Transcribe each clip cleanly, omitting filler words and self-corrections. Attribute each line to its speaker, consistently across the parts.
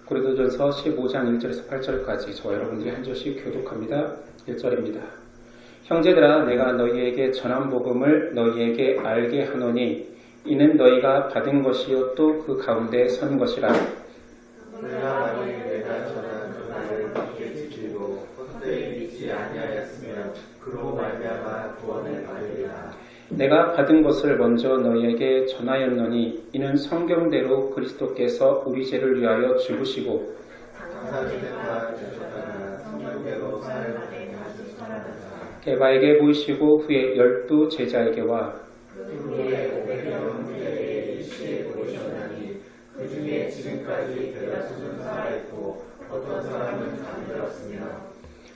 Speaker 1: 고린도전서 15장 1절에서 8절까지 저와 여러분들이 한 절씩 교독합니다. 1절입니다. 형제들아, 내가 너희에게 전한 복음을 너희에게 알게 하노니 이는 너희가 받은 것이요 또 그 가운데 선 것이라.
Speaker 2: 내가 만일 내가 전한 그 말을 굳게 지키고 헛되이 믿지 아니하였으면 그로 말미암아 구원을 받으리라.
Speaker 1: 내가 받은 것을 먼저 너희에게 전하였노니 이는 성경대로 그리스도께서 우리 죄를 위하여 죽으시고
Speaker 2: 장사지대와 주셨다나 성경대로 사흘만에 다시 살아나사
Speaker 1: 게바에게 보이시고 후에 12 제자에게와
Speaker 2: 후에 500명 후에 일시에 보이셨나니 그 중에 지금까지 대다수는 살아있고 어떤 사람은 잠들었으며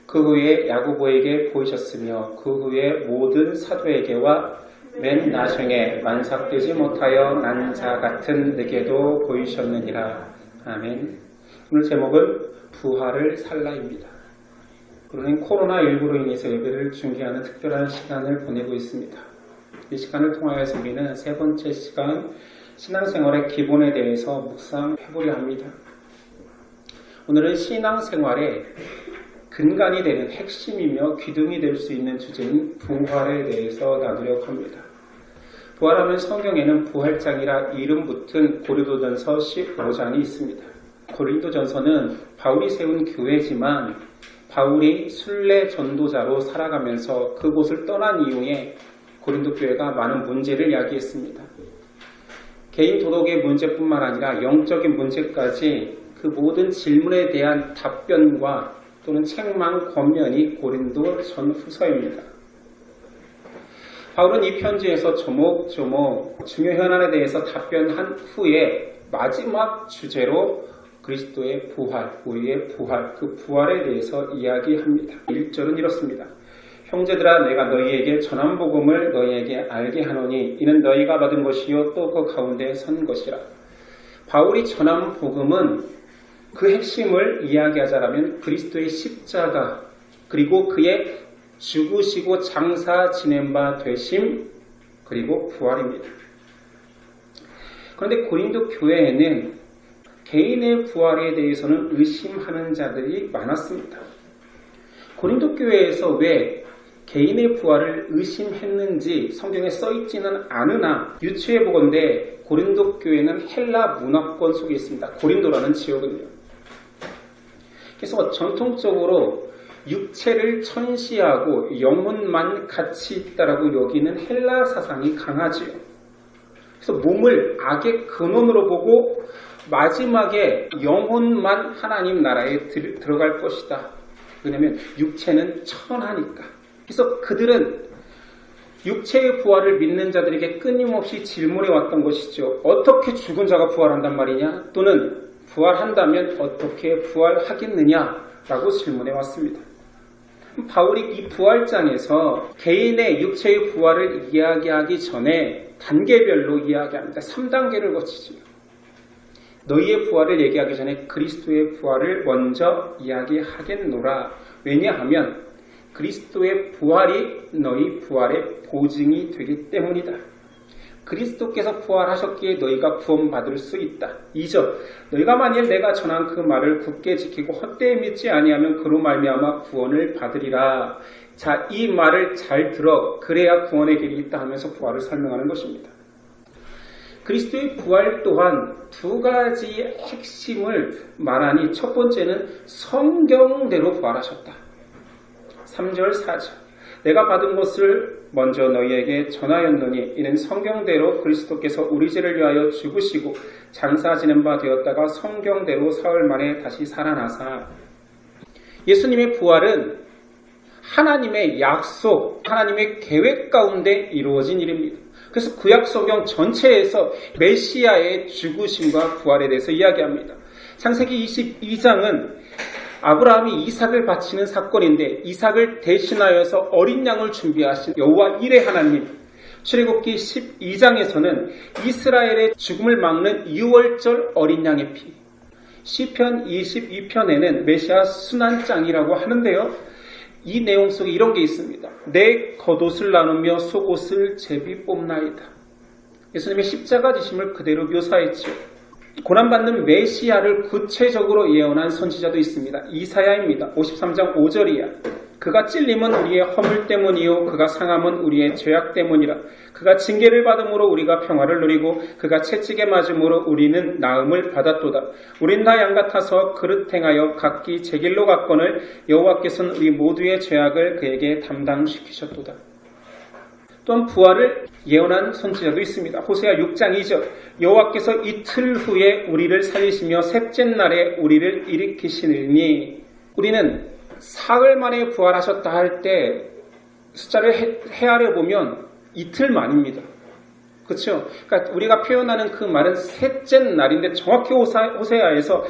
Speaker 1: 그 후에 야고보에게 보이셨으며 그 후에 모든 사도에게와 맨 나중에 만삭되지 못하여 난 자 같은 내게도 보이셨느니라. 아멘. 오늘 제목은 부활을 살라입니다. 우리는 코로나19로 인해서 예배를 중계하는 특별한 시간을 보내고 있습니다. 이 시간을 통하여서 우리는 세 번째 시간 신앙생활의 기본에 대해서 묵상해보려 합니다. 오늘은 신앙생활의 근간이 되는 핵심이며 기둥이 될 수 있는 주제인 부활에 대해서 나누려고 합니다. 부활하면 성경에는 부활장이라 이름 붙은 고린도전서 15장이 있습니다. 고린도전서는 바울이 세운 교회지만 바울이 순례 전도자로 살아가면서 그곳을 떠난 이후에 고린도 교회가 많은 문제를 야기했습니다. 개인 도덕의 문제뿐만 아니라 영적인 문제까지 그 모든 질문에 대한 답변과 또는 책망 권면이 고린도 전후서입니다. 바울은 이 편지에서 조목조목 중요 현안에 대해서 답변한 후에 마지막 주제로 그리스도의 부활, 우리의 부활, 그 부활에 대해서 이야기합니다. 1절은 이렇습니다. 형제들아, 내가 너희에게 전한 복음을 너희에게 알게 하노니 이는 너희가 받은 것이요 또 그 가운데 선 것이라. 바울이 전한 복음은 그 핵심을 이야기하자면 그리스도의 십자가 그리고 그의 죽으시고 장사 지낸 바 되심 그리고 부활입니다. 그런데 고린도 교회에는 개인의 부활에 대해서는 의심하는 자들이 많았습니다. 고린도 교회에서 왜 개인의 부활을 의심했는지 성경에 써있지는 않으나 유추해보건대 고린도 교회는 헬라 문화권 속에 있습니다. 고린도라는 지역은요. 그래서 전통적으로 육체를 천시하고 영혼만 가치 있다라고 여기는 헬라 사상이 강하지요. 그래서 몸을 악의 근원으로 보고 마지막에 영혼만 하나님 나라에 들어갈 것이다. 왜냐하면 육체는 천하니까. 그래서 그들은 육체의 부활을 믿는 자들에게 끊임없이 질문해 왔던 것이죠. 어떻게 죽은 자가 부활한단 말이냐? 또는 부활한다면 어떻게 부활하겠느냐라고 질문해 왔습니다. 바울이 이 부활장에서 개인의 육체의 부활을 이야기하기 전에 단계별로 이야기합니다. 3단계를 거치죠. 너희의 부활을 얘기하기 전에 그리스도의 부활을 먼저 이야기하겠노라. 왜냐하면 그리스도의 부활이 너희 부활의 보증이 되기 때문이다. 그리스도께서 부활하셨기에 너희가 구원받을 수 있다. 2절, 너희가 만일 내가 전한 그 말을 굳게 지키고 헛되이 믿지 아니하면 그로 말미암아 구원을 받으리라. 자, 이 말을 잘 들어. 그래야 구원의 길이 있다 하면서 부활을 설명하는 것입니다. 그리스도의 부활 또한 두 가지의 핵심을 말하니 첫 번째는 성경대로 부활하셨다. 3절, 4절. 내가 받은 것을 먼저 너희에게 전하였노니 이는 성경대로 그리스도께서 우리 죄를 위하여 죽으시고 장사 지낸 바 되었다가 성경대로 사흘 만에 다시 살아나사. 예수님의 부활은 하나님의 약속, 하나님의 계획 가운데 이루어진 일입니다. 그래서 구약 성경 전체에서 메시아의 죽으심과 부활에 대해서 이야기합니다. 창세기 22장은 아브라함이 이삭을 바치는 사건인데 이삭을 대신하여서 어린 양을 준비하신 여호와 일의 하나님. 출애굽기 12장에서는 이스라엘의 죽음을 막는 6월절 어린 양의 피. 시편 22편에는 메시아 순환장이라고 하는데요. 이 내용 속에 이런 게 있습니다. 내 겉옷을 나누며 속옷을 제비 뽑나이다. 예수님의 십자가 지심을 그대로 묘사했죠. 고난받는 메시아를 구체적으로 예언한 선지자도 있습니다. 이사야입니다. 53장 5절이야. 그가 찔림은 우리의 허물 때문이요 그가 상함은 우리의 죄악 때문이라. 그가 징계를 받음으로 우리가 평화를 누리고 그가 채찍에 맞음으로 우리는 나음을 받았도다. 우린 다 양같아서 그릇 행하여 각기 제 길로 갔거늘 여호와께서는 우리 모두의 죄악을 그에게 담당시키셨도다. 또한 부활을 예언한 선지자도 있습니다. 호세아 6장 2절. 여호와께서 이틀 후에 우리를 살리시며 셋째 날에 우리를 일으키시느니. 우리는 사흘 만에 부활하셨다 할 때 숫자를 헤아려 보면 이틀 만입니다. 그렇죠? 그러니까 우리가 표현하는 그 말은 셋째 날인데 정확히 호세아에서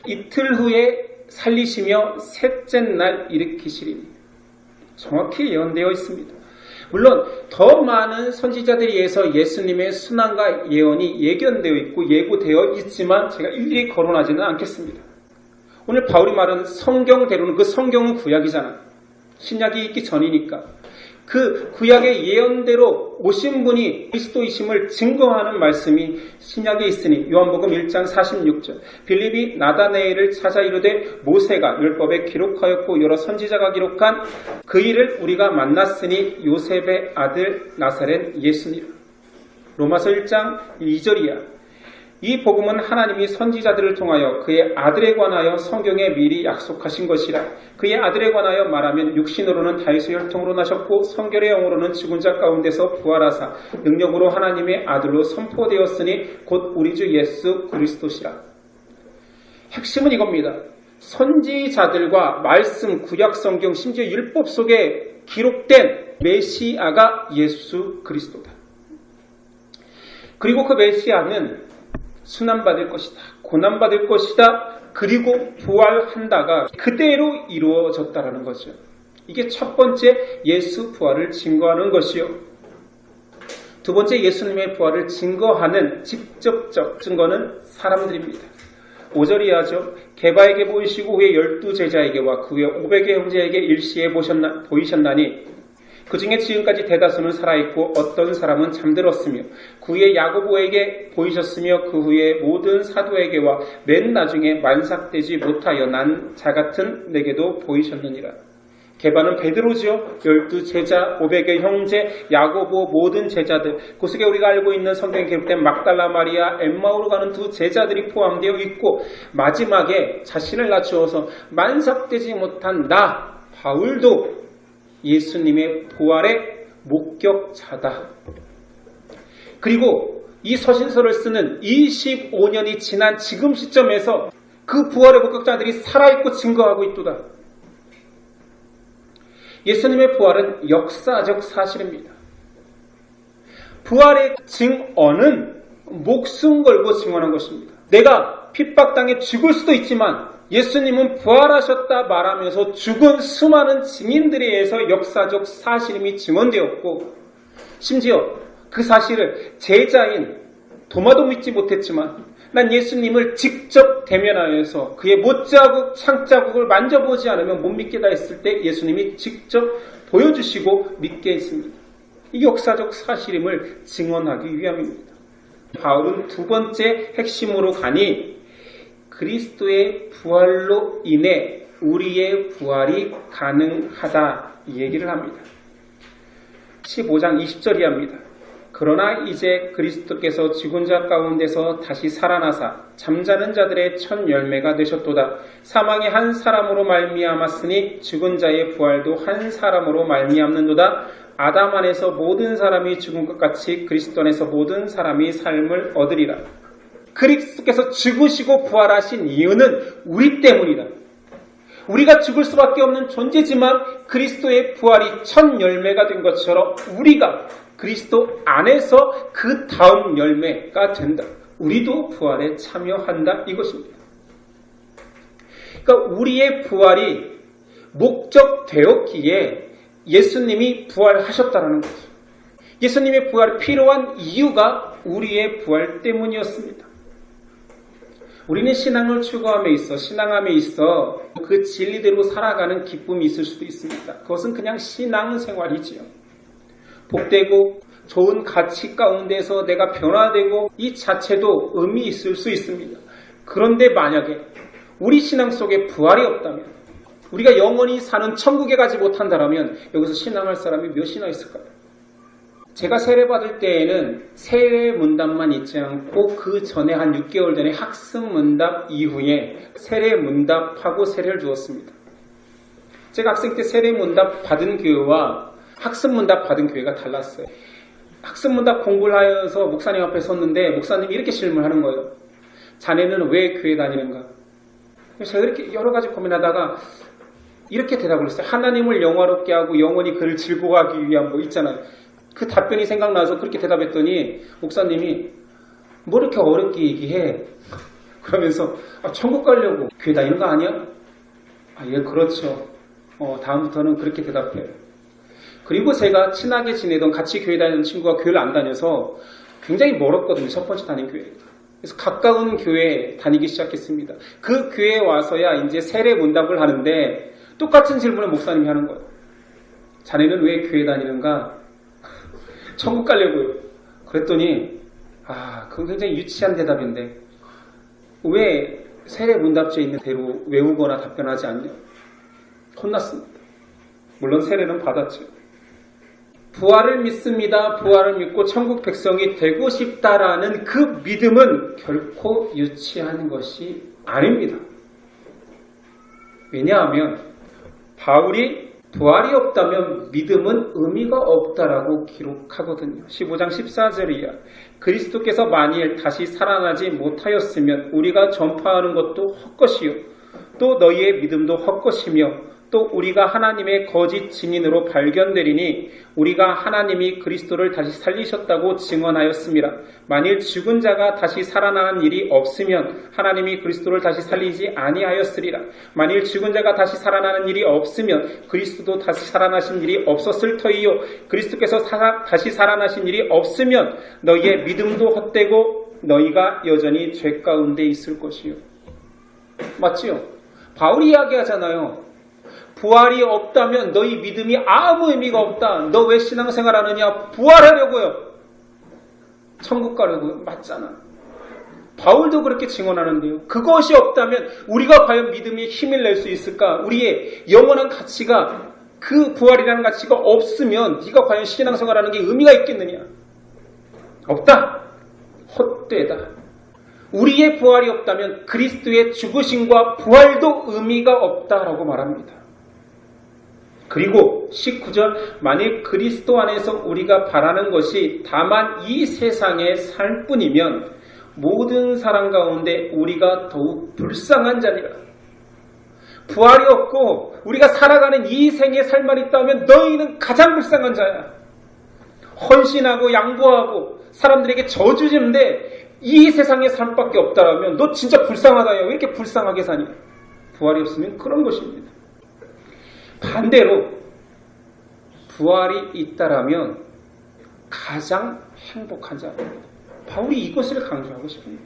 Speaker 1: 이틀 후에 살리시며 셋째 날 일으키시리니 정확히 예언되어 있습니다. 물론 더 많은 선지자들에 의해서 예수님의 순환과 예언이 예견되어 있고 예고되어 있지만 제가 일일이 거론하지는 않겠습니다. 오늘 바울이 말하는 성경대로는 그 성경은 구약이잖아. 신약이 있기 전이니까. 그 구약의 예언대로 오신 분이 그리스도이심을 증거하는 말씀이 신약에 있으니 요한복음 1장 46절. 빌립이 나다네엘을 찾아 이르되 모세가 율법에 기록하였고 여러 선지자가 기록한 그 일을 우리가 만났으니 요셉의 아들 나사렛 예수니라. 로마서 1장 2절이야. 이 복음은 하나님이 선지자들을 통하여 그의 아들에 관하여 성경에 미리 약속하신 것이라. 그의 아들에 관하여 말하면 육신으로는 다윗의 혈통으로 나셨고 성결의 영으로는 죽은 자 가운데서 부활하사 능력으로 하나님의 아들로 선포되었으니 곧 우리 주 예수 그리스도시라. 핵심은 이겁니다. 선지자들과 말씀, 구약 성경, 심지어 율법 속에 기록된 메시아가 예수 그리스도다. 그리고 그 메시아는 순환받을 것이다. 고난받을 것이다. 그리고 부활한다가 그대로 이루어졌다라는 거죠. 이게 첫 번째 예수 부활을 증거하는 것이요. 두 번째 예수님의 부활을 증거하는 직접적 증거는 사람들입니다. 5절이 하죠. 게바에게 보이시고 후에 12제자에게와 그 후에 500의 형제에게 일시에 보이셨나니 그 중에 지금까지 대다수는 살아있고 어떤 사람은 잠들었으며 그 후에 야고보에게 보이셨으며 그 후에 모든 사도에게와 맨 나중에 만삭되지 못하여 난 자 같은 내게도 보이셨느니라. 게바는 베드로죠. 12제자, 500의 형제, 야고보 모든 제자들. 그 속에 우리가 알고 있는 성경에 기록된 막달라 마리아, 엠마오로 가는 두 제자들이 포함되어 있고 마지막에 자신을 낮추어서 만삭되지 못한 나 바울도 예수님의 부활의 목격자다. 그리고 이 서신서를 쓰는 25년이 지난 지금 시점에서 그 부활의 목격자들이 살아있고 증거하고 있도다. 예수님의 부활은 역사적 사실입니다. 부활의 증언은 목숨 걸고 증언한 것입니다. 내가 핍박당해 죽을 수도 있지만 예수님은 부활하셨다 말하면서 죽은 수많은 증인들에 의해서 역사적 사실임이 증언되었고 심지어 그 사실을 제자인 도마도 믿지 못했지만 난 예수님을 직접 대면하여서 그의 못자국, 창자국을 만져보지 않으면 못 믿겠다 했을 때 예수님이 직접 보여주시고 믿게 했습니다. 이 역사적 사실임을 증언하기 위함입니다. 바울은 두 번째 핵심으로 가니 그리스도의 부활로 인해 우리의 부활이 가능하다 이 얘기를 합니다. 15장 20절이 합니다. 그러나 이제 그리스도께서 죽은 자 가운데서 다시 살아나사 잠자는 자들의 첫 열매가 되셨도다. 사망이 한 사람으로 말미암았으니 죽은 자의 부활도 한 사람으로 말미암는도다. 아담 안에서 모든 사람이 죽은 것 같이 그리스도 안에서 모든 사람이 삶을 얻으리라. 그리스도께서 죽으시고 부활하신 이유는 우리 때문이다. 우리가 죽을 수밖에 없는 존재지만 그리스도의 부활이 첫 열매가 된 것처럼 우리가 그리스도 안에서 그 다음 열매가 된다. 우리도 부활에 참여한다 이것입니다. 그러니까 우리의 부활이 목적되었기에 예수님이 부활하셨다는 거죠. 예수님의 부활이 필요한 이유가 우리의 부활 때문이었습니다. 우리는 신앙을 추구함에 있어 신앙함에 있어 그 진리대로 살아가는 기쁨이 있을 수도 있습니다. 그것은 그냥 신앙생활이지요. 복되고 좋은 가치 가운데서 내가 변화되고 이 자체도 의미 있을 수 있습니다. 그런데 만약에 우리 신앙 속에 부활이 없다면, 우리가 영원히 사는 천국에 가지 못한다면 여기서 신앙할 사람이 몇이나 있을까요? 제가 세례받을 때에는 세례 문답만 있지 않고 그 전에 한 6개월 전에 학습 문답 이후에 세례 문답하고 세례를 주었습니다. 제가 학생 때 세례 문답 받은 교회와 학습 문답 받은 교회가 달랐어요. 학습 문답 공부를 하여서 목사님 앞에 섰는데 목사님이 이렇게 질문하는 거예요. 자네는 왜 교회 다니는가? 제가 이렇게 여러 가지 고민하다가 이렇게 대답을 했어요. 하나님을 영화롭게 하고 영원히 그를 즐거워하기 위한 뭐 있잖아요. 그 답변이 생각나서 그렇게 대답했더니 목사님이 뭐 이렇게 어렵게 얘기해? 그러면서 천국 가려고 교회 다니는 거 아니야? 예, 그렇죠. 다음부터는 그렇게 대답해요. 그리고 제가 친하게 지내던 같이 교회 다니는 친구가 교회를 안 다녀서 굉장히 멀었거든요. 첫 번째 다닌 교회가. 그래서 가까운 교회에 다니기 시작했습니다. 그 교회에 와서야 이제 세례 문답을 하는데 똑같은 질문을 목사님이 하는 거예요. 자네는 왜 교회 다니는가? 천국 가려고요. 그랬더니 그건 굉장히 유치한 대답인데 왜 세례 문답지에 있는 대로 외우거나 답변하지 않냐? 혼났습니다. 물론 세례는 받았죠. 부활을 믿습니다. 부활을 믿고 천국 백성이 되고 싶다라는 그 믿음은 결코 유치한 것이 아닙니다. 왜냐하면 바울이 부활이 없다면 믿음은 의미가 없다라고 기록하거든요. 15장 14절이야. 그리스도께서 만일 다시 살아나지 못하였으면 우리가 전파하는 것도 헛것이요 또 너희의 믿음도 헛것이며 또 우리가 하나님의 거짓 증인으로 발견되리니 우리가 하나님이 그리스도를 다시 살리셨다고 증언하였습니다. 만일 죽은 자가 다시 살아나는 일이 없으면 하나님이 그리스도를 다시 살리지 아니하였으리라. 만일 죽은 자가 다시 살아나는 일이 없으면 그리스도도 다시 살아나신 일이 없었을 터이요 그리스도께서 다시 살아나신 일이 없으면 너희의 믿음도 헛되고 너희가 여전히 죄 가운데 있을 것이요. 맞지요? 바울이 이야기하잖아요. 부활이 없다면 너희 믿음이 아무 의미가 없다. 너 왜 신앙생활 하느냐? 부활하려고요. 천국 가려고요. 맞잖아. 바울도 그렇게 증언하는데요. 그것이 없다면 우리가 과연 믿음이 힘을 낼 수 있을까? 우리의 영원한 가치가 그 부활이라는 가치가 없으면 네가 과연 신앙생활하는 게 의미가 있겠느냐? 없다. 헛되다. 우리의 부활이 없다면 그리스도의 죽으심과 부활도 의미가 없다라고 말합니다. 그리고 19절 만일 그리스도 안에서 우리가 바라는 것이 다만 이 세상의 삶뿐이면 모든 사람 가운데 우리가 더욱 불쌍한 자니라. 부활이 없고 우리가 살아가는 이 생의 삶만 있다면 너희는 가장 불쌍한 자야. 헌신하고 양보하고 사람들에게 저주지는데 이 세상의 삶밖에 없다라면 너 진짜 불쌍하다요. 왜 이렇게 불쌍하게 사니? 부활이 없으면 그런 것입니다. 반대로 부활이 있다라면 가장 행복한 자입니다. 바울이 이것을 강조하고 싶습니다.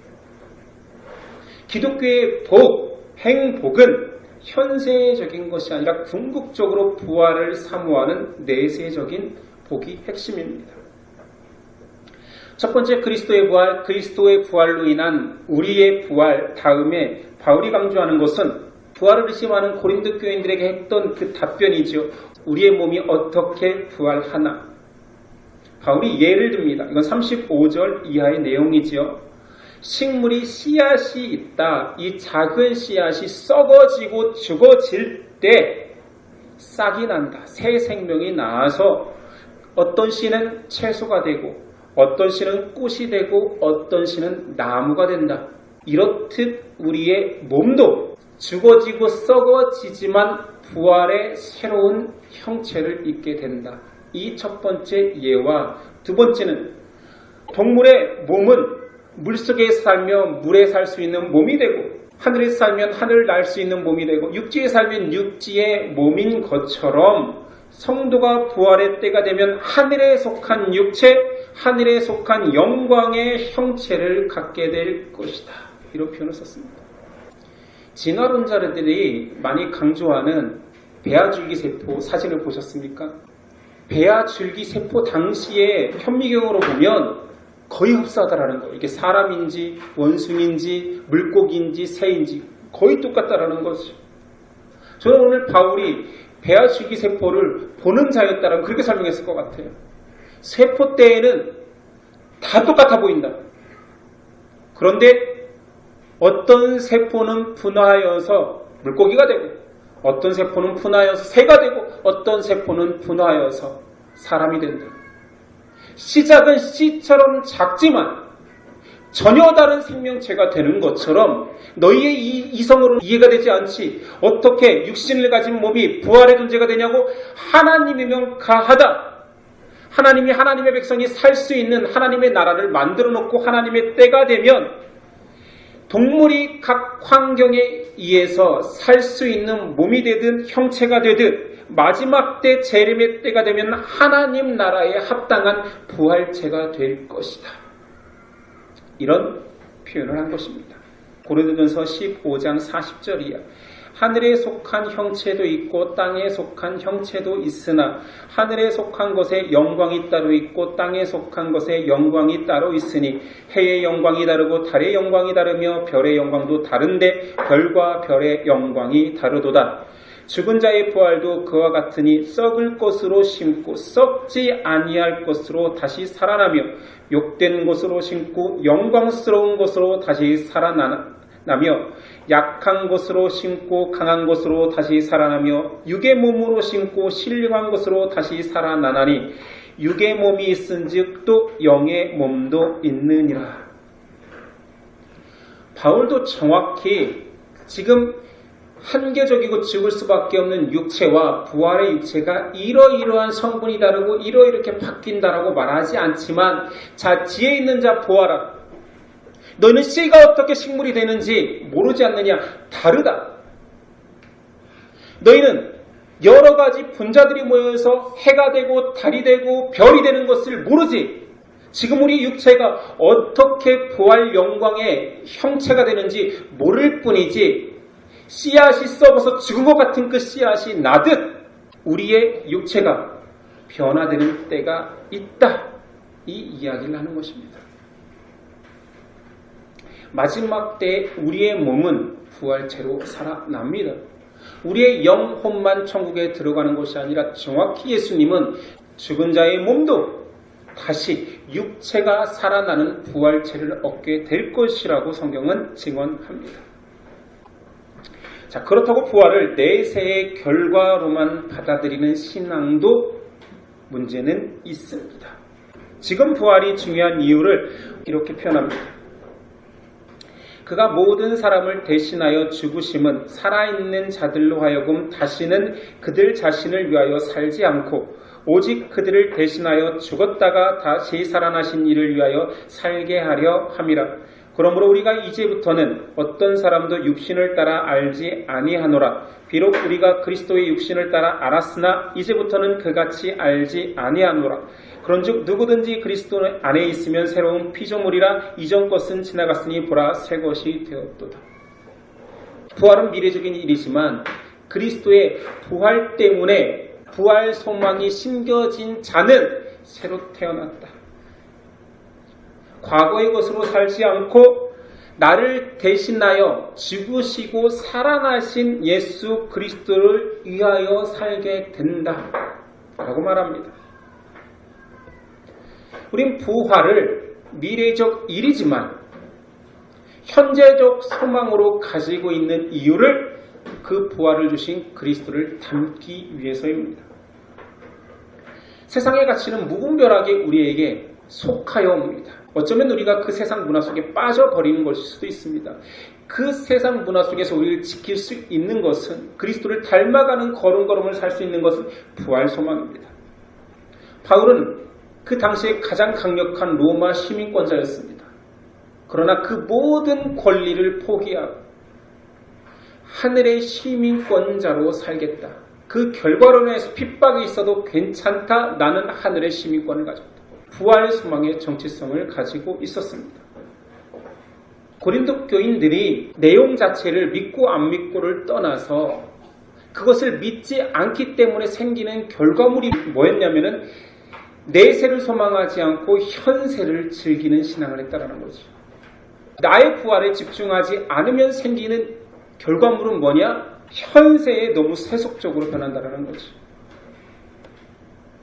Speaker 1: 기독교의 행복은 현세적인 것이 아니라 궁극적으로 부활을 사모하는 내세적인 복이 핵심입니다. 첫 번째 그리스도의 부활로 인한 우리의 부활 다음에 바울이 강조하는 것은 부활을 의심하는 고린도 교인들에게 했던 그 답변이죠. 우리의 몸이 어떻게 부활하나? 바울이 예를 듭니다. 이건 35절 이하의 내용이지요. 식물이 씨앗이 있다. 이 작은 씨앗이 썩어지고 죽어질 때 싹이 난다. 새 생명이 나와서 어떤 씨는 채소가 되고 어떤 씨는 꽃이 되고 어떤 씨는 나무가 된다. 이렇듯 우리의 몸도 죽어지고 썩어지지만 부활의 새로운 형체를 잇게 된다. 이 첫 번째 예와 두 번째는 동물의 몸은 물속에 살면 물에 살 수 있는 몸이 되고 하늘에 살면 하늘을 날 수 있는 몸이 되고 육지에 살면 육지의 몸인 것처럼 성도가 부활의 때가 되면 하늘에 속한 육체, 하늘에 속한 영광의 형체를 갖게 될 것이다. 이런 표현을 썼습니다. 진화론자들이 많이 강조하는 배아줄기세포 사진을 보셨습니까? 배아 줄기세포 당시의 현미경으로 보면 거의 흡사하다라는 거예요. 이게 사람인지 원숭이인지 물고기인지 새인지 거의 똑같다라는 거죠. 저는 오늘 바울이 배아 줄기세포를 보는 자였다라고 그렇게 설명했을 것 같아요. 세포 때에는 다 똑같아 보인다. 그런데 어떤 세포는 분화하여서 물고기가 되고 어떤 세포는 분화하여서 새가 되고 어떤 세포는 분화하여서 사람이 된다. 시작은 씨처럼 작지만 전혀 다른 생명체가 되는 것처럼 너희의 이 이성으로는 이해가 되지 않지. 어떻게 육신을 가진 몸이 부활의 존재가 되냐고. 하나님이면 가하다. 하나님이 하나님의 백성이 살 수 있는 하나님의 나라를 만들어 놓고 하나님의 때가 되면 동물이 각 환경에 의해서 살 수 있는 몸이 되든 형체가 되든 마지막 때 재림의 때가 되면 하나님 나라에 합당한 부활체가 될 것이다. 이런 표현을 한 것입니다. 고린도전서 15장 40절이야. 하늘에 속한 형체도 있고 땅에 속한 형체도 있으나 하늘에 속한 것에 영광이 따로 있고 땅에 속한 것에 영광이 따로 있으니 해의 영광이 다르고 달의 영광이 다르며 별의 영광도 다른데 별과 별의 영광이 다르도다. 죽은 자의 부활도 그와 같으니 썩을 것으로 심고 썩지 아니할 것으로 다시 살아나며 욕되는 것으로 심고 영광스러운 것으로 다시 살아나며 약한 것으로 심고 강한 것으로 다시 살아나며 육의 몸으로 심고 신령한 것으로 다시 살아나나니 육의 몸이 있은즉 또 영의 몸도 있느니라. 바울도 정확히 지금 한계적이고 죽을 수밖에 없는 육체와 부활의 육체가 이러이러한 성분이 다르고 이렇게 바뀐다라고 말하지 않지만 자 지혜 있는 자 보아라. 너희는 씨가 어떻게 식물이 되는지 모르지 않느냐? 다르다. 너희는 여러 가지 분자들이 모여서 해가 되고 달이 되고 별이 되는 것을 모르지. 지금 우리 육체가 어떻게 부활 영광의 형체가 되는지 모를 뿐이지 씨앗이 썩어서 죽은 것 같은 그 씨앗이 나듯 우리의 육체가 변화되는 때가 있다. 이 이야기를 하는 것입니다. 마지막 때 우리의 몸은 부활체로 살아납니다. 우리의 영혼만 천국에 들어가는 것이 아니라 정확히 예수님은 죽은 자의 몸도 다시 육체가 살아나는 부활체를 얻게 될 것이라고 성경은 증언합니다. 자, 그렇다고 부활을 내세의 결과로만 받아들이는 신앙도 문제는 있습니다. 지금 부활이 중요한 이유를 이렇게 표현합니다. 그가 모든 사람을 대신하여 죽으심은 살아있는 자들로 하여금 다시는 그들 자신을 위하여 살지 않고 오직 그들을 대신하여 죽었다가 다시 살아나신 이를 위하여 살게 하려 함이라. 그러므로 우리가 이제부터는 어떤 사람도 육신을 따라 알지 아니하노라. 비록 우리가 그리스도의 육신을 따라 알았으나 이제부터는 그같이 알지 아니하노라. 그런즉 누구든지 그리스도 안에 있으면 새로운 피조물이라. 이전 것은 지나갔으니 보라 새 것이 되었도다. 부활은 미래적인 일이지만 그리스도의 부활 때문에 부활 소망이 심겨진 자는 새로 태어났다. 과거의 것으로 살지 않고 나를 대신하여 죽으시고 살아나신 예수 그리스도를 위하여 살게 된다 라고 말합니다. 우린 부활을 미래적 일이지만 현재적 소망으로 가지고 있는 이유를 그 부활을 주신 그리스도를 닮기 위해서입니다. 세상의 가치는 무분별하게 우리에게 속하여 옵니다. 어쩌면 우리가 그 세상 문화 속에 빠져버리는 것일 수도 있습니다. 그 세상 문화 속에서 우리를 지킬 수 있는 것은 그리스도를 닮아가는 걸음걸음을 살 수 있는 것은 부활 소망입니다. 바울은 그 당시에 가장 강력한 로마 시민권자였습니다. 그러나 그 모든 권리를 포기하고 하늘의 시민권자로 살겠다. 그 결과로 인해서 핍박이 있어도 괜찮다. 나는 하늘의 시민권을 가졌다. 부활 소망의 정체성을 가지고 있었습니다. 고린도 교인들이 내용 자체를 믿고 안 믿고를 떠나서 그것을 믿지 않기 때문에 생기는 결과물이 뭐였냐면은 내세를 소망하지 않고 현세를 즐기는 신앙을 했다라는 거죠. 나의 부활에 집중하지 않으면 생기는 결과물은 뭐냐? 현세에 너무 세속적으로 변한다는 거죠.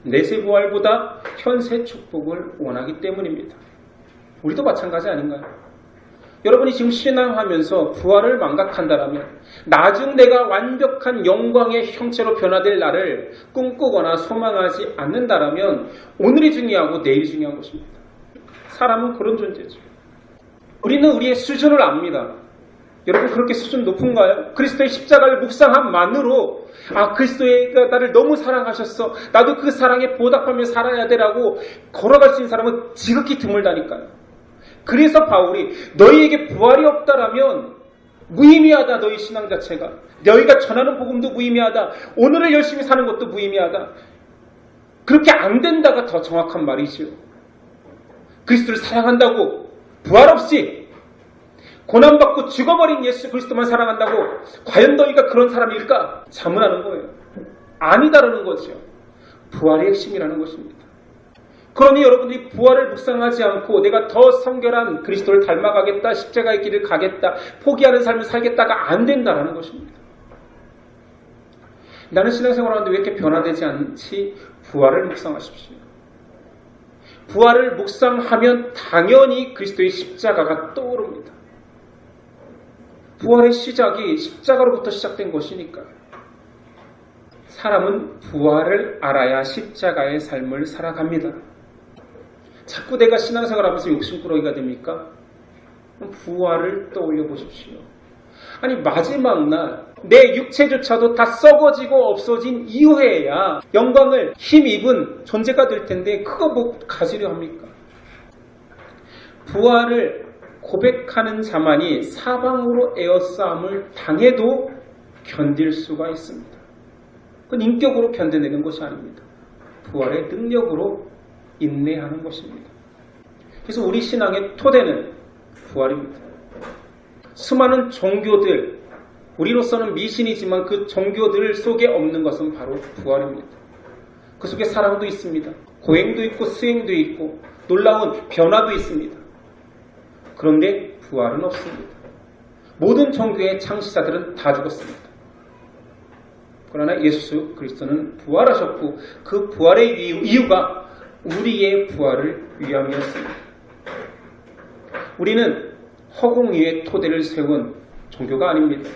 Speaker 1: 내세 부활보다 현세 축복을 원하기 때문입니다. 우리도 마찬가지 아닌가요? 여러분이 지금 신앙하면서 부활을 망각한다면 나중 내가 완벽한 영광의 형체로 변화될 날을 꿈꾸거나 소망하지 않는다면 오늘이 중요하고 내일이 중요한 것입니다. 사람은 그런 존재죠. 우리는 우리의 수준을 압니다. 여러분 그렇게 수준 높은가요? 그리스도의 십자가를 묵상함만으로 그리스도가 나를 너무 사랑하셨어. 나도 그 사랑에 보답하며 살아야 되라고 걸어갈 수 있는 사람은 지극히 드물다니까요. 그래서 바울이 너희에게 부활이 없다라면 무의미하다. 너희 신앙 자체가. 너희가 전하는 복음도 무의미하다. 오늘을 열심히 사는 것도 무의미하다. 그렇게 안 된다가 더 정확한 말이죠. 그리스도를 사랑한다고 부활 없이 고난받고 죽어버린 예수 그리스도만 사랑한다고 과연 너희가 그런 사람일까? 자문하는 거예요. 아니다라는 거죠. 부활의 핵심이라는 것입니다. 그러니 여러분들이 부활을 묵상하지 않고 내가 더 성결한 그리스도를 닮아가겠다, 십자가의 길을 가겠다, 포기하는 삶을 살겠다가 안 된다라는 것입니다. 나는 신앙생활하는데 왜 이렇게 변화되지 않지? 부활을 묵상하십시오. 부활을 묵상하면 당연히 그리스도의 십자가가 떠오릅니다. 부활의 시작이 십자가로부터 시작된 것이니까요. 사람은 부활을 알아야 십자가의 삶을 살아갑니다. 자꾸 내가 신앙생활하면서 욕심꾸러기가 됩니까? 부활을 떠올려 보십시오. 아니 마지막 날 내 육체조차도 다 썩어지고 없어진 이후에야 영광을 힘입은 존재가 될 텐데 그거 뭐 가지려 합니까? 부활을 고백하는 자만이 사방으로 에워싸움을 당해도 견딜 수가 있습니다. 그건 인격으로 견뎌내는 것이 아닙니다. 부활의 능력으로 인내하는 것입니다. 그래서 우리 신앙의 토대는 부활입니다. 수많은 종교들, 우리로서는 미신이지만 그 종교들 속에 없는 것은 바로 부활입니다. 그 속에 사랑도 있습니다. 고행도 있고 수행도 있고 놀라운 변화도 있습니다. 그런데 부활은 없습니다. 모든 종교의 창시자들은 다 죽었습니다. 그러나 예수 그리스도는 부활하셨고 그 부활의 이유가 우리의 부활을 위함이었습니다. 우리는 허공 위에 토대를 세운 종교가 아닙니다.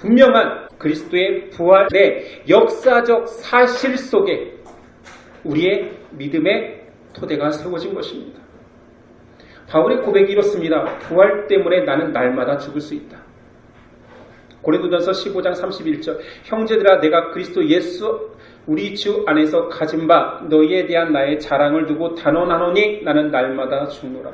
Speaker 1: 분명한 그리스도의 부활의 역사적 사실 속에 우리의 믿음의 토대가 세워진 것입니다. 바울의 고백이 이렇습니다. 부활 때문에 나는 날마다 죽을 수 있다. 고린도전서 15장 31절 형제들아 내가 그리스도 예수 우리 주 안에서 가진 바 너희에 대한 나의 자랑을 두고 단언하노니 나는 날마다 죽노라.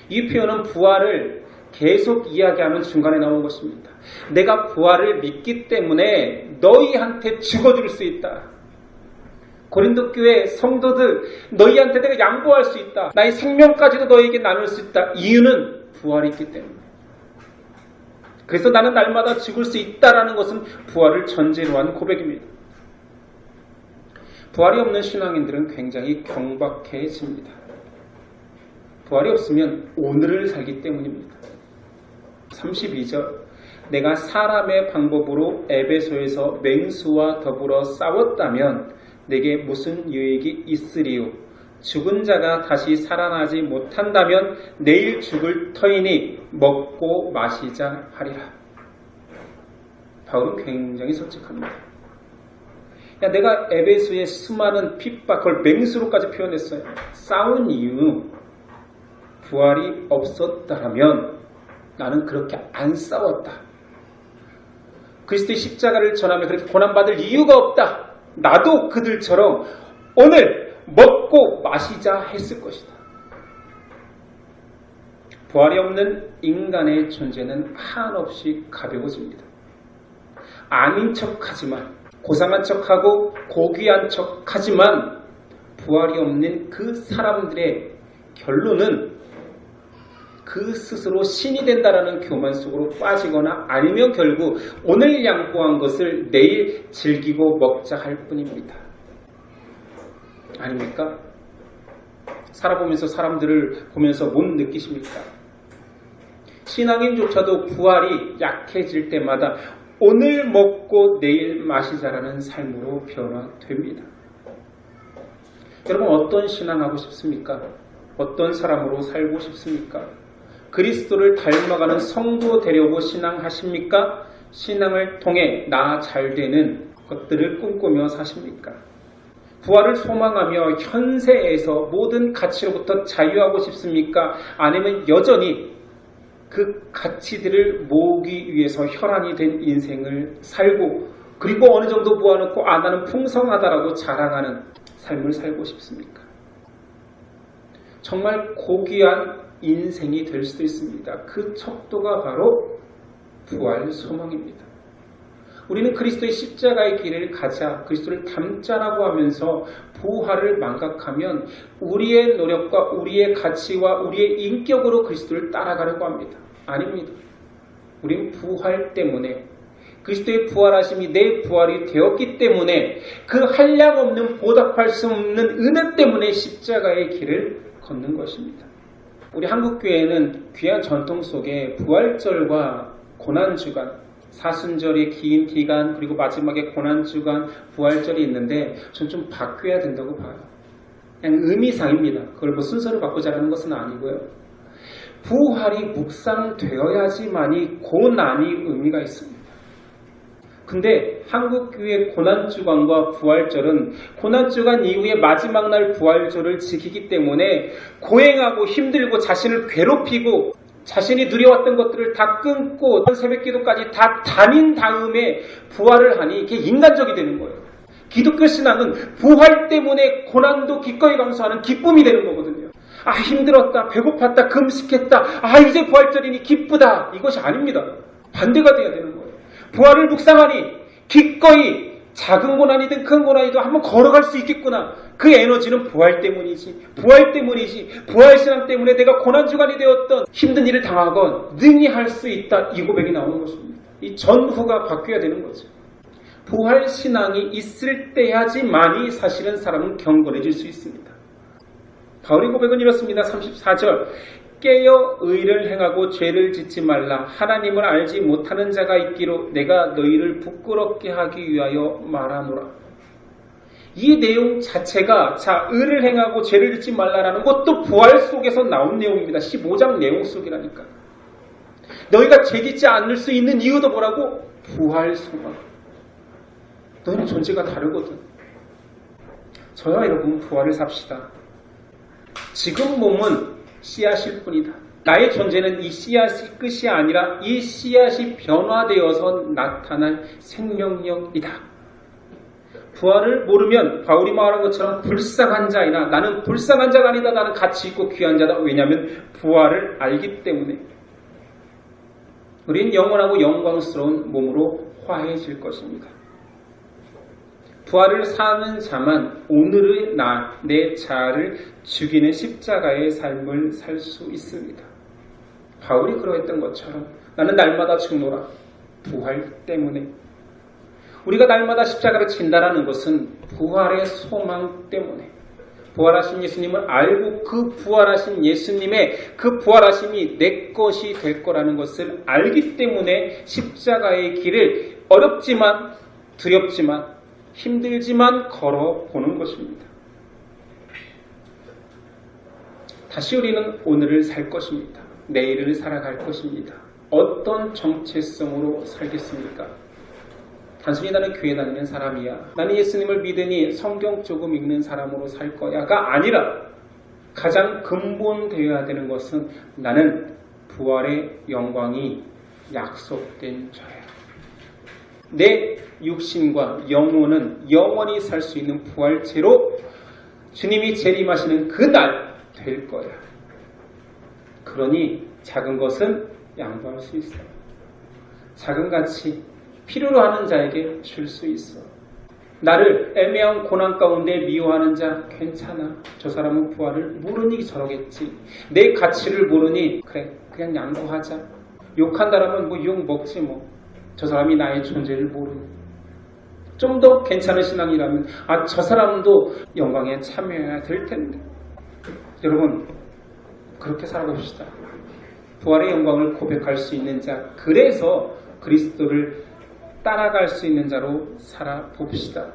Speaker 1: 이 표현은 부활을 계속 이야기하는 중간에 나온 것입니다. 내가 부활을 믿기 때문에 너희한테 죽어줄 수 있다. 고린도 교회 성도들 너희한테 내가 양보할 수 있다. 나의 생명까지도 너희에게 나눌 수 있다. 이유는 부활이 있기 때문에. 그래서 나는 날마다 죽을 수 있다라는 것은 부활을 전제로 한 고백입니다. 부활이 없는 신앙인들은 굉장히 경박해집니다. 부활이 없으면 오늘을 살기 때문입니다. 32절 내가 사람의 방법으로 에베소에서 맹수와 더불어 싸웠다면 내게 무슨 유익이 있으리요? 죽은 자가 다시 살아나지 못한다면 내일 죽을 터이니 먹고 마시자 하리라. 바울은 굉장히 솔직합니다. 내가 에베소의 수많은 핍박, 그걸 맹수로까지 표현했어요. 싸운 이유, 부활이 없었다면 나는 그렇게 안 싸웠다. 그리스도의 십자가를 전하며 그렇게 고난받을 이유가 없다. 나도 그들처럼 오늘 먹고 마시자 했을 것이다. 부활이 없는 인간의 존재는 한없이 가벼워집니다. 아닌 척하지만 고상한 척하고 고귀한 척하지만 부활이 없는 그 사람들의 결론은 그 스스로 신이 된다라는 교만 속으로 빠지거나 아니면 결국 오늘 양보한 것을 내일 즐기고 먹자 할 뿐입니다. 아닙니까? 살아보면서 사람들을 보면서 못 느끼십니까? 신앙인조차도 부활이 약해질 때마다 오늘 먹고 내일 마시자라는 삶으로 변화됩니다. 여러분 어떤 신앙하고 싶습니까? 어떤 사람으로 살고 싶습니까? 그리스도를 닮아가는 성도 되려고 신앙하십니까? 신앙을 통해 나 잘되는 것들을 꿈꾸며 사십니까? 부활을 소망하며 현세에서 모든 가치로부터 자유하고 싶습니까? 아니면 여전히 그 가치들을 모으기 위해서 혈안이 된 인생을 살고 그리고 어느 정도 모아놓고 나는 풍성하다라고 자랑하는 삶을 살고 싶습니까? 정말 고귀한 인생이 될 수도 있습니다. 그 척도가 바로 부활 소망입니다. 우리는 그리스도의 십자가의 길을 가자, 그리스도를 닮자라고 하면서 부활을 망각하면 우리의 노력과 우리의 가치와 우리의 인격으로 그리스도를 따라가려고 합니다. 아닙니다. 우리는 부활 때문에 그리스도의 부활하심이 내 부활이 되었기 때문에 그 한량없는 보답할 수 없는 은혜 때문에 십자가의 길을 걷는 것입니다. 우리 한국교회는 귀한 전통 속에 부활절과 고난주간, 사순절의 긴 기간 그리고 마지막에 고난주간, 부활절이 있는데 전 좀 바뀌어야 된다고 봐요. 그냥 의미상입니다. 그걸 뭐 순서를 바꾸자라는 것은 아니고요. 부활이 묵상되어야지만이 고난이 의미가 있습니다. 근데 한국교회 고난주간과 부활절은 고난주간 이후에 마지막 날 부활절을 지키기 때문에 고행하고 힘들고 자신을 괴롭히고 자신이 누려왔던 것들을 다 끊고 새벽기도까지 다 다닌 다음에 부활을 하니 이게 인간적이 되는 거예요. 기독교 신앙은 부활 때문에 고난도 기꺼이 감수하는 기쁨이 되는 거거든요. 아 힘들었다, 배고팠다, 금식했다, 아 이제 부활절이니 기쁘다. 이것이 아닙니다. 반대가 돼야 되는 거예요. 부활을 묵상하니 기꺼이 작은 고난이든 큰 고난이든 한번 걸어갈 수 있겠구나. 그 에너지는 부활 때문이지. 부활 때문이지. 부활신앙 때문에 내가 고난주간이 되었던 힘든 일을 당하건 능히 할 수 있다. 이 고백이 나오는 것입니다. 이 전후가 바뀌어야 되는 거죠. 부활신앙이 있을 때야지만이 사실은 사람은 경건해질 수 있습니다. 바울의 고백은 이렇습니다. 34절 깨어 의를 행하고 죄를 짓지 말라. 하나님을 알지 못하는 자가 있기로 내가 너희를 부끄럽게 하기 위하여 말하노라. 이 내용 자체가 의를 행하고 죄를 짓지 말라라는 것도 부활 속에서 나온 내용입니다. 15장 내용 속이라니까. 너희가 죄 짓지 않을 수 있는 이유도 뭐라고? 부활 소망. 너희는 존재가 다르거든. 저와 여러분 부활을 삽시다. 지금 몸은 씨앗일 뿐이다. 나의 존재는 이 씨앗이 끝이 아니라 이 씨앗이 변화되어서 나타날 생명력이다. 부활을 모르면 바울이 말한 것처럼 불쌍한 자이나 나는 불쌍한 자가 아니다. 나는 가치 있고 귀한 자다. 왜냐하면 부활을 알기 때문에. 우린 영원하고 영광스러운 몸으로 화해질 것입니다. 부활을 사는 자만 오늘의 내 자아를 죽이는 십자가의 삶을 살 수 있습니다. 바울이 그러했던 것처럼 나는 날마다 죽노라. 부활 때문에. 우리가 날마다 십자가를 진다라는 것은 부활의 소망 때문에. 부활하신 예수님을 알고 그 부활하신 예수님의 그 부활하심이 내 것이 될 거라는 것을 알기 때문에 십자가의 길을 어렵지만 두렵지만 힘들지만 걸어보는 것입니다. 다시 우리는 오늘을 살 것입니다. 내일을 살아갈 것입니다. 어떤 정체성으로 살겠습니까? 단순히 나는 교회 다니는 사람이야. 나는 예수님을 믿으니 성경 조금 읽는 사람으로 살 거야가 아니라 가장 근본되어야 되는 것은 나는 부활의 영광이 약속된 자야. 내 육신과 영혼은 영원히 살 수 있는 부활체로 주님이 재림하시는 그날 될 거야. 그러니 작은 것은 양보할 수 있어. 작은 가치 필요로 하는 자에게 줄 수 있어. 나를 애매한 고난 가운데 미워하는 자 괜찮아. 저 사람은 부활을 모르니 저러겠지. 내 가치를 모르니 그래 그냥 양보하자. 욕한다라면 뭐 욕 먹지 뭐. 저 사람이 나의 존재를 모르니. 좀 더 괜찮은 신앙이라면 저 사람도 영광에 참여해야 될 텐데. 여러분 그렇게 살아봅시다. 부활의 영광을 고백할 수 있는 자, 그래서 그리스도를 따라갈 수 있는 자로 살아봅시다.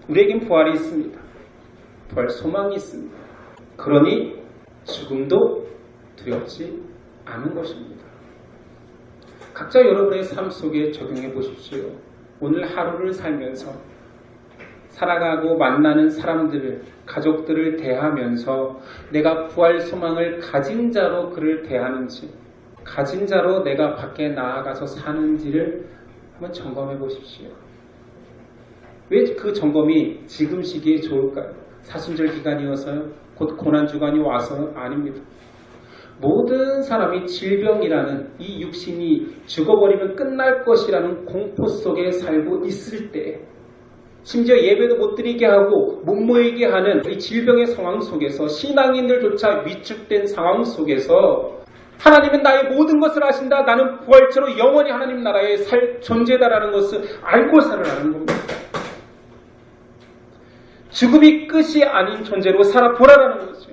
Speaker 1: 우리에겐 부활이 있습니다. 부활 소망이 있습니다. 그러니 죽음도 두렵지 않은 것입니다. 각자 여러분의 삶 속에 적용해 보십시오. 오늘 하루를 살면서 살아가고 만나는 사람들을, 가족들을 대하면서 내가 부활 소망을 가진 자로 그를 대하는지, 가진 자로 내가 밖에 나아가서 사는지를 한번 점검해 보십시오. 왜 그 점검이 지금 시기에 좋을까요? 사순절 기간이어서요? 곧 고난주간이 와서 아닙니다. 모든 사람이 질병이라는 이 육신이 죽어버리면 끝날 것이라는 공포 속에 살고 있을 때, 심지어 예배도 못 드리게 하고 못 모이게 하는 이 질병의 상황 속에서 신앙인들조차 위축된 상황 속에서 하나님은 나의 모든 것을 아신다. 나는 부활체로 영원히 하나님 나라에 살 존재다라는 것을 알고 살아라는 겁니다. 죽음이 끝이 아닌 존재로 살아보라라는 거죠.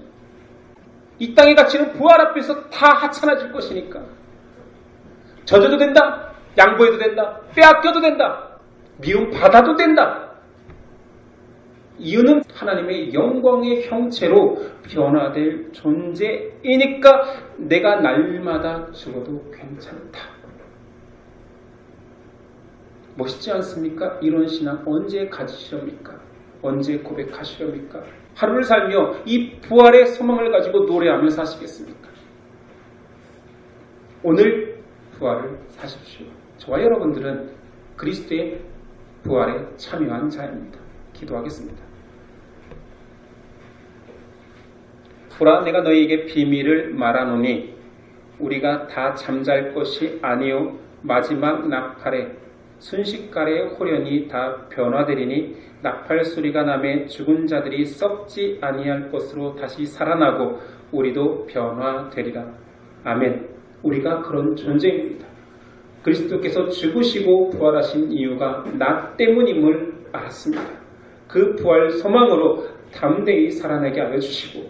Speaker 1: 이 땅의 가치는 부활 앞에서 다 하찮아질 것이니까. 져줘도 된다. 양보해도 된다. 빼앗겨도 된다. 미움 받아도 된다. 이유는 하나님의 영광의 형체로 변화될 존재이니까 내가 날마다 죽어도 괜찮다. 멋있지 않습니까? 이런 신앙 언제 가지시렵니까? 언제 고백하시렵니까? 하루를 살며 이 부활의 소망을 가지고 노래하며 사시겠습니까? 오늘 부활을 사십시오. 저와 여러분들은 그리스도의 부활에 참여한 자입니다. 기도하겠습니다. 보라, 내가 너희에게 비밀을 말하노니 우리가 다 잠잘 것이 아니요 마지막 나팔에 순식간에 호련히 다 변화되리니 나팔 소리가 나매 죽은 자들이 썩지 아니할 것으로 다시 살아나고 우리도 변화되리라. 아멘. 우리가 그런 존재입니다. 그리스도께서 죽으시고 부활하신 이유가 나 때문임을 알았습니다. 그 부활 소망으로 담대히 살아내게 하여 주시고,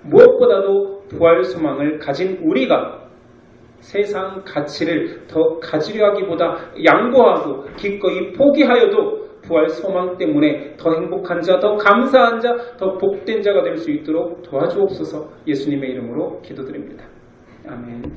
Speaker 1: 무엇보다도 부활 소망을 가진 우리가 세상 가치를 더 가지려 하기보다 양보하고 기꺼이 포기하여도 부활 소망 때문에 더 행복한 자, 더 감사한 자, 더 복된 자가 될 수 있도록 도와주옵소서. 예수님의 이름으로 기도드립니다. 아멘.